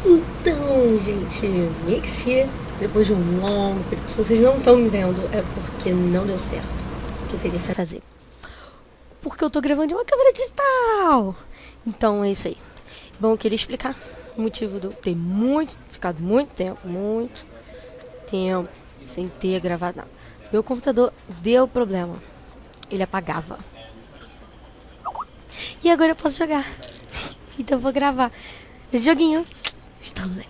Então, gente, mixi, depois de um longo período, se vocês não estão me vendo, é porque não deu certo o que eu tentei fazer. Porque eu tô gravando de uma câmera digital. Então é isso aí. Bom, eu queria explicar o motivo de eu ter ficado muito tempo sem ter gravado nada. Meu computador deu problema. Ele apagava. E agora eu posso jogar. Então eu vou gravar esse joguinho.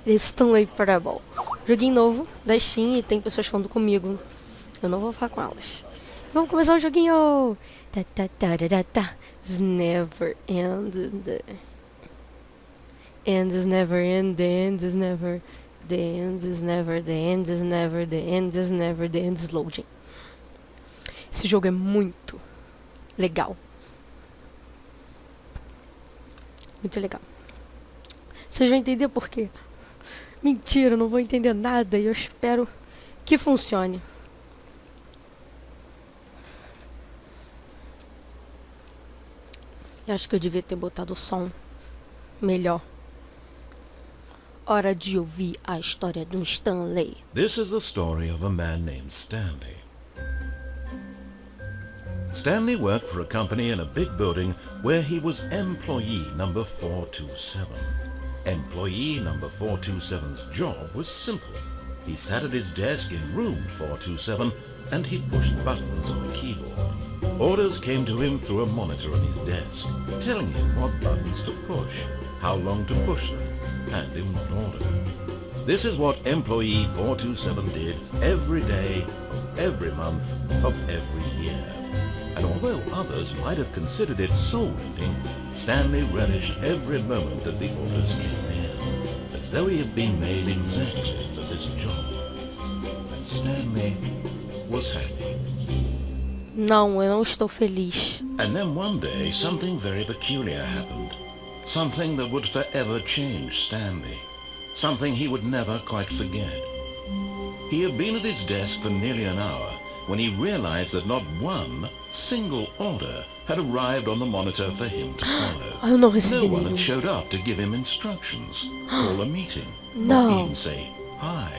Stanley Parable. Joguinho novo da Steam e tem pessoas falando comigo. Eu não vou falar com elas. Vamos começar o joguinho. It's never end. End is never end. The end is never. The end is never. The end is never. The end is never. The end is loading. Esse jogo é muito legal. Muito legal. Vocês vão entender por quê. Mentira, eu não vou entender nada e eu espero que funcione. Eu acho que eu devia ter botado o som melhor. Hora de ouvir a história do Stanley. This is the story of a man named Stanley. Stanley worked for a company in a big building where he was employee number 427. Employee number 427's job was simple. He sat at his desk in room 427 and he pushed buttons on the keyboard. Orders came to him through a monitor on his desk, telling him what buttons to push, how long to push them, and in what order. This is what employee 427 did every day, of every month, of every year. And although others might have considered it soul-rending, Stanley relished every moment that the orders came in, as though he had been made exactly for this job. And Stanley was happy. Não, eu não estou feliz. And then one day, something very peculiar happened. Something that would forever change Stanley. Something he would never quite forget. He had been at his desk for nearly an hour when he realized that not one single order had arrived on the monitor for him to follow. Eu não recebi No one nenhum. had showed up to give him instructions, call a meeting, No. or even say hi.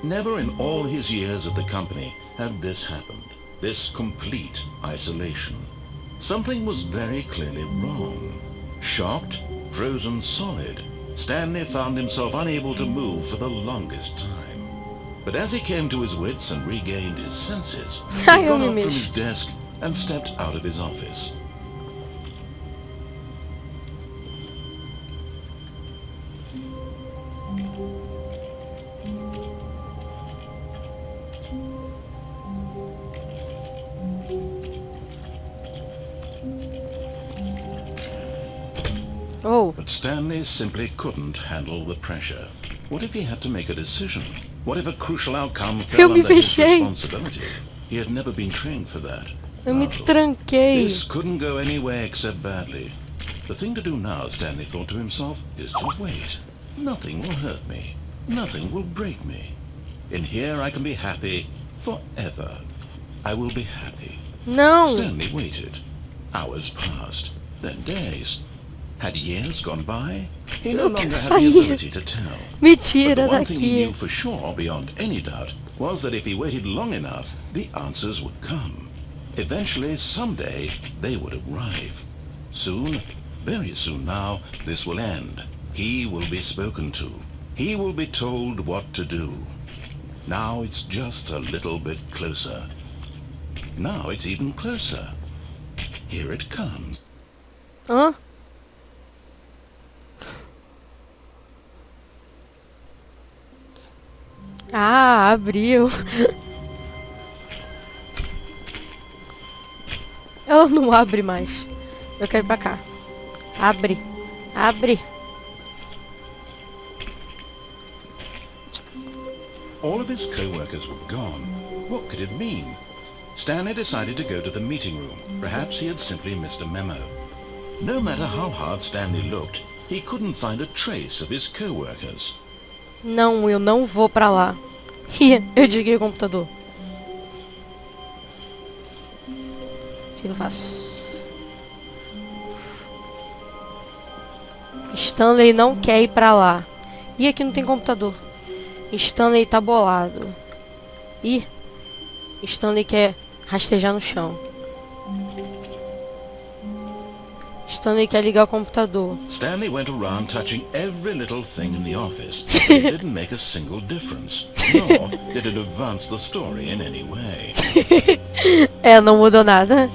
Never in all his years at the company had this happened, this complete isolation. Something was very clearly wrong. Shocked, frozen solid, Stanley found himself unable to move for the longest time. But as he came to his wits and regained his senses, he got up from his desk and stepped out of his office. Oh, But Stanley simply couldn't handle the pressure. What if he had to make a decision? What if a crucial outcome Eu fell me under his fechei. responsibility? He had never been trained for that. Eu me No. tranquei. This couldn't go anywhere except badly. The thing to do now, Stanley thought to himself, is to wait. Nothing will hurt me. Nothing will break me. In here I can be happy forever. I will be happy. Não. Stanley waited. Hours passed, then days. Had years gone by? He no Eu longer quero had the sair. ability to tell. Me But tira the one thing he daqui. knew for sure, beyond any doubt, was that if he waited long enough, the answers would come. Eventually, someday, they would arrive. Soon, very soon now, this will end. He will be spoken to. He will be told what to do. Now it's just a little bit closer. Now it's even closer. Here it comes. Hã? Ah, abriu. Ela não abre mais. Eu quero ir pra cá. Abre. Abre. All of his co-workers were gone. What could it mean? Stanley decided to go to the meeting room. Perhaps he had simply missed a memo. No matter how hard Stanley looked, he couldn't find a trace of his co-workers. Não, eu não vou pra lá. Ih, eu desliguei o computador. O que eu faço? Stanley não quer ir pra lá. Ih, aqui não tem computador. Stanley tá bolado. Ih, Stanley quer rastejar no chão. Stanley quer ligar o computador. Stanley went around touching every little thing in the office. It didn't make a single difference, nor did it advance the story in any way. Não mudou nada.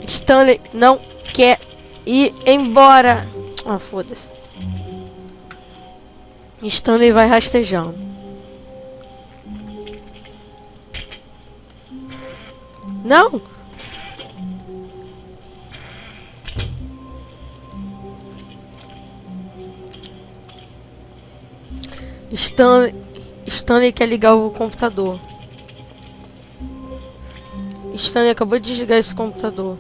Stanley não quer ir embora. Ah, foda-se. Stanley vai rastejando. Não! Stanley quer ligar o computador. Stanley acabou de desligar esse computador.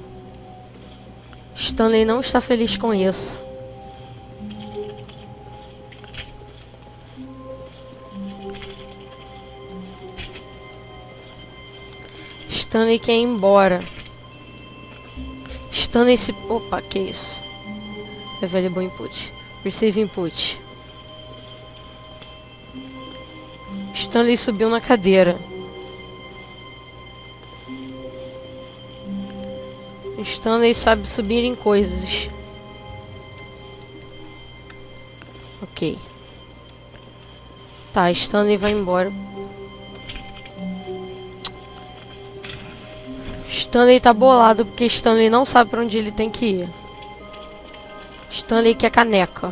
Stanley não está feliz com isso. Stanley quer ir embora. Stanley se... Opa, que isso? Available input. Receive input. Stanley subiu na cadeira. Stanley sabe subir em coisas. Ok. Tá, Stanley vai embora. Stanley tá bolado porque Stanley não sabe pra onde ele tem que ir. Stanley quer caneca.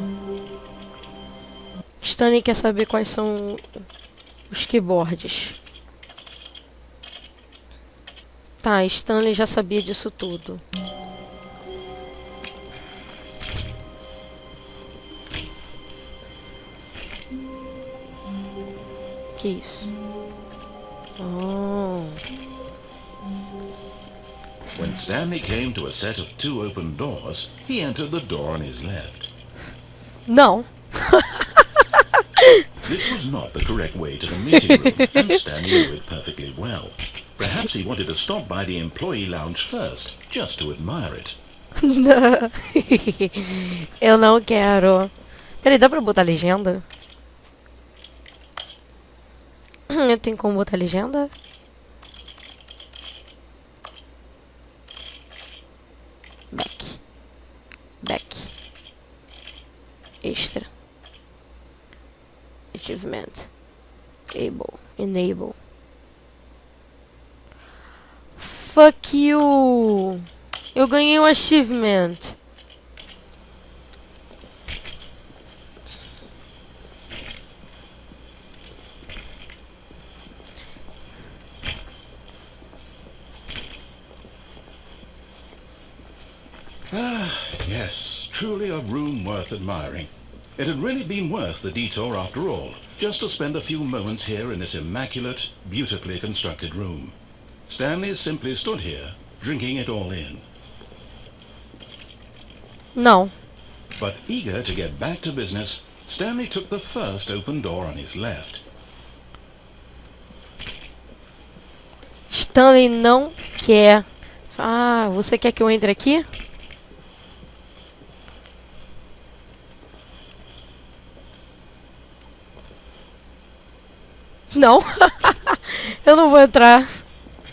Stanley quer saber quais são os keyboards. Tá, Stanley já sabia disso tudo. Que isso? Oh. When Stanley came to a set of 2 open doors, he entered the door on his left. Não. This was not the correct way to the meeting room, and Stanley knew it perfectly well. Perhaps he wanted to stop by the employee lounge first, just to admire it. Não. Eu não quero. Peraí, dá pra botar legenda? Eu tenho como botar legenda? Back. Extra. Achievement. Enable. Fuck you! Eu ganhei um achievement. Yes, truly a room worth admiring. It had really been worth the detour after all, just to spend a few moments here in this immaculate, beautifully constructed room. Stanley simply stood here, drinking it all in. Não. But eager to get back to business, Stanley took the first open door on his left. Stanley não quer. Ah, você quer que eu entre aqui? Não. Eu não vou entrar.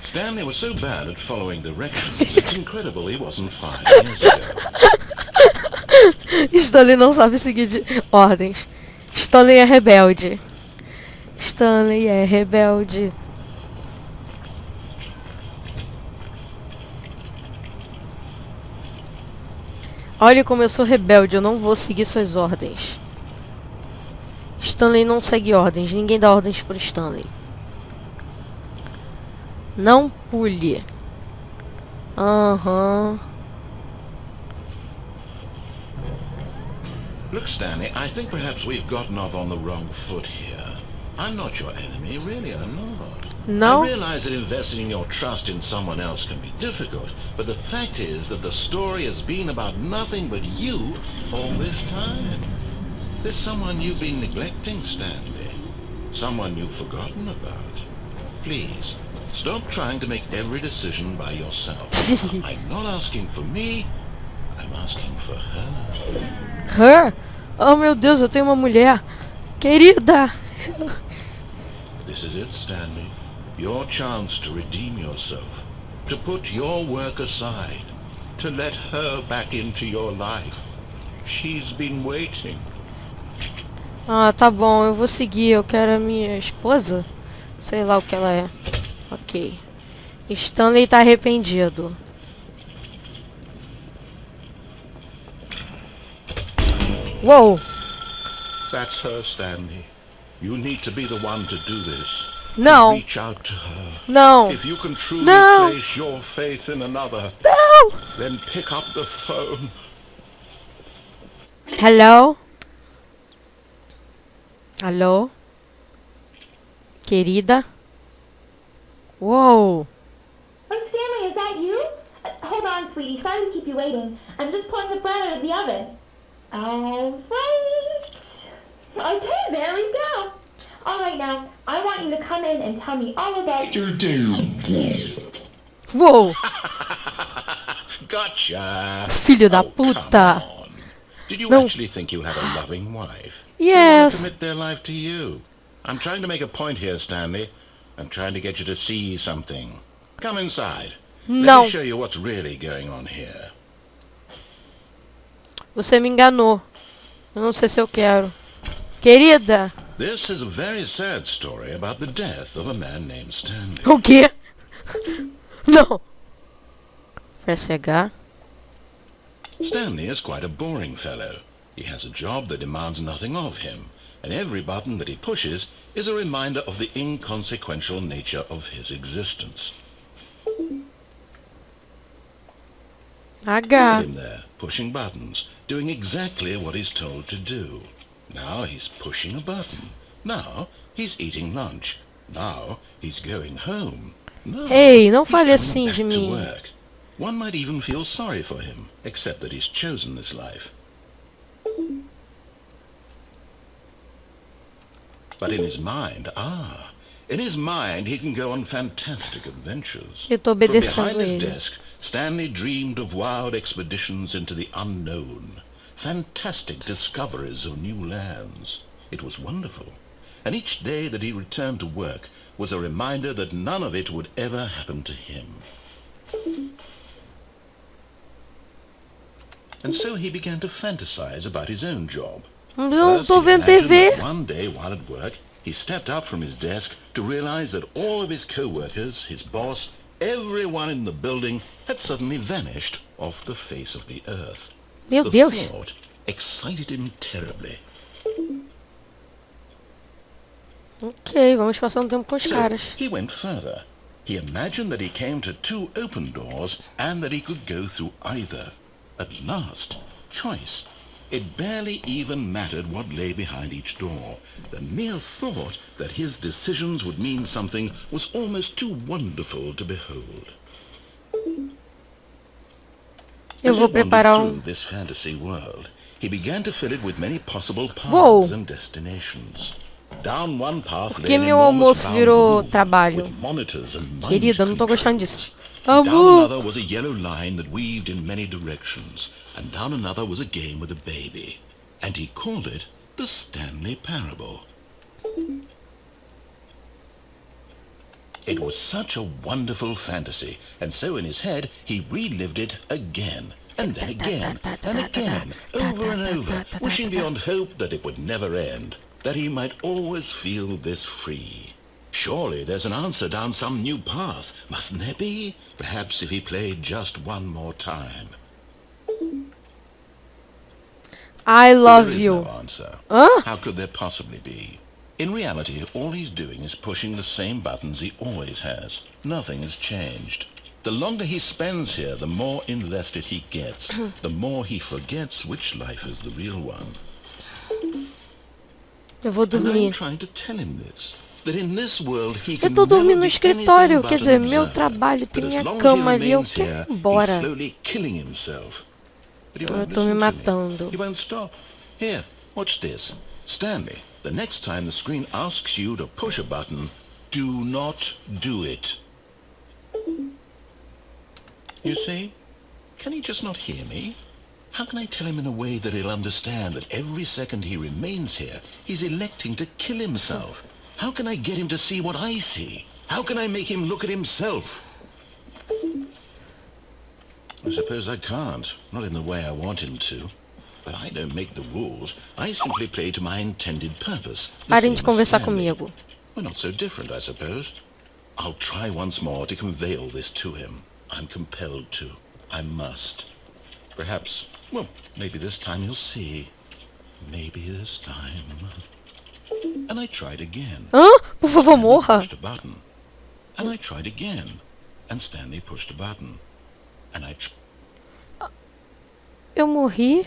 Stanley was so bad at following directions, it's incredible he wasn't 5 years ago. Stanley não sabe seguir ordens. Stanley é rebelde. Stanley é rebelde. Olha como eu sou rebelde, eu não vou seguir suas ordens. Stanley não segue ordens, ninguém dá ordens pro Stanley. Não pule. Look, Stanley, I think perhaps we've gotten off on the wrong foot here. I'm not your enemy, really, I'm not. No? I realize that investing your trust in someone else can be difficult, but the fact is that the story has been about nothing but you all this time. There's someone you've been neglecting, Stanley. Someone you've forgotten about. Please, stop trying to make every decision by yourself. I'm not asking for me, I'm asking for her. Her? Oh, meu Deus, eu tenho uma mulher. Querida. This is it, Stanley. Your chance to redeem yourself. To put your work aside. To let her back into your life. She's been waiting. Ah, tá bom, eu vou seguir. Eu quero a minha esposa. Sei lá o que ela é. Ok. Stanley tá arrependido. Uou! That's her, Stanley. You need to be the one to do this. Não. Reach out to her. Não. If you can truly Não. place your faith in another, Não! then pick up the phone. Hello? Alô? Querida? Uou! Oh, Stanley, is that you? Hold on, sweetie. Sorry to keep you waiting. I'm just pulling the bread out of the oven. All right. Okay, there we go. All right, now, I want you to come in and tell me all about your day. Uou! Gotcha. Filho da Oh, come puta! on. Did you Não. actually think you had a loving wife? Yes. Who would commit their life to you? I'm trying to make a point here, Stanley. I'm trying to get you to see something. Come inside. Let Não. me show you what's really going on here. Você me enganou. Eu não sei se eu quero. Querida! This is a very sad story about the death of a man named Stanley. O quê? Não. Press H. Stanley is quite a boring fellow. He has a job that demands nothing of him, and every button that he pushes is a reminder of the inconsequential nature of his existence. Look H. at him there, pushing buttons, doing exactly what he's told to do. Now he's pushing a button. Now he's eating lunch. Now he's going home. Now Ei, não he's fale coming assim back de to mim. work. One might even feel sorry for him, except that he's chosen this life. But in his mind, in his mind he can go on fantastic adventures. Eu tô From obedecendo behind his ele. desk, Stanley dreamed of wild expeditions into the unknown, fantastic discoveries of new lands. It was wonderful, and each day that he returned to work was a reminder that none of it would ever happen to him. And so he began to fantasize about his own job. Não First, tô he vendo imagined TV. that one day while at work, he stepped up from his desk to realize that all of his co-workers, his boss, everyone in the building had suddenly vanished off the face of the earth. Meu The Deus. thought excited him terribly. Ok, vamos passar um tempo com os So caras. he went further. He imagined that he came to two open doors and that he could go through either. At last, choice. It barely even mattered what lay behind each door. The mere thought that his decisions would mean something was almost too wonderful to behold. Eu As vou he wandered preparar through this fantasy world, he began to fill it with many possible paths Uou. and destinations. Down one path Por lay que an meu enormous almoço round virou room trabalho? with monitors and mind Querida, eu não tô gostando controls. disso. Down Amor. another was a yellow line that weaved in many directions, and down another was a game with a baby, and he called it the Stanley Parable. It was such a wonderful fantasy, and so in his head he relived it again, and then again, and again, over and over, wishing beyond hope that it would never end, that he might always feel this free. Surely there's an answer down some new path, mustn't there be? Perhaps if he played just one more time. I There love is you. no answer. Hã? How could there possibly be? In reality, all he's doing is pushing the same buttons he always has. Nothing has changed. The longer he spends here, the more invested he gets. The more he forgets which life is the real one. Eu vou And I'm dormir. trying to tell him this. That in this world he Eu can tô never dormindo no be escritório. anything Quer but dizer, an meu observer. trabalho tem But as minha long as he cama ali. Eu remains quero here, ir embora. he's slowly killing himself. But he Eu won't tô me listen to matando. He won't stop. Here, watch this. Stanley, the next time the screen asks you to push a button, do not do it. You see? Can he just not hear me? How can I tell him in a way that he'll understand that every second he remains here, he's electing to kill himself? How can I get him to see what I see? How can I make him look at himself? I suppose I can't, not in the way I want him to. But I don't make the rules. I simply play to my intended purpose. Parem de conversar comigo. We're not so different, I suppose. I'll try once more to convey all this to him. I'm compelled to. I must. Perhaps, well, maybe this time you'll see. Maybe this time. And I tried again. Hã? Por favor, morra. Pushed a button. And I tried again. And Stanley pushed a button. And Eu morri?